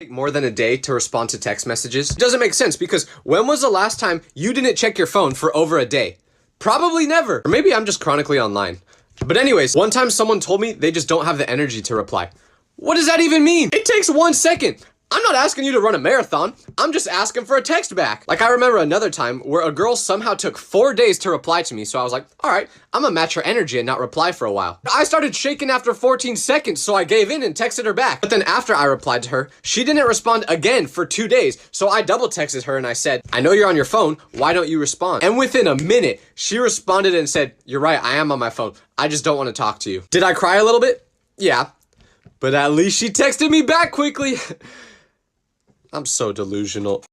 Take more than a day to respond to text messages? It doesn't make sense because when was the last time you didn't check your phone for over a day? Probably never. Or maybe I'm just chronically online. But anyways, one time someone told me they just don't have the energy to reply. What does that even mean? It takes 1 second. I'm not asking you to run a marathon. I'm just asking for a text back. Like, I remember another time where a girl somehow took 4 days to reply to me. So I was like, all right, I'm gonna match her energy and not reply for a while. I started shaking after 14 seconds, so I gave in and texted her back. But then after I replied to her, she didn't respond again for 2 days. So I double texted her and I said, I know you're on your phone. Why don't you respond? And within a minute, she responded and said, you're right, I am on my phone. I just don't want to talk to you. Did I cry a little bit? Yeah. But at least she texted me back quickly. I'm so delusional.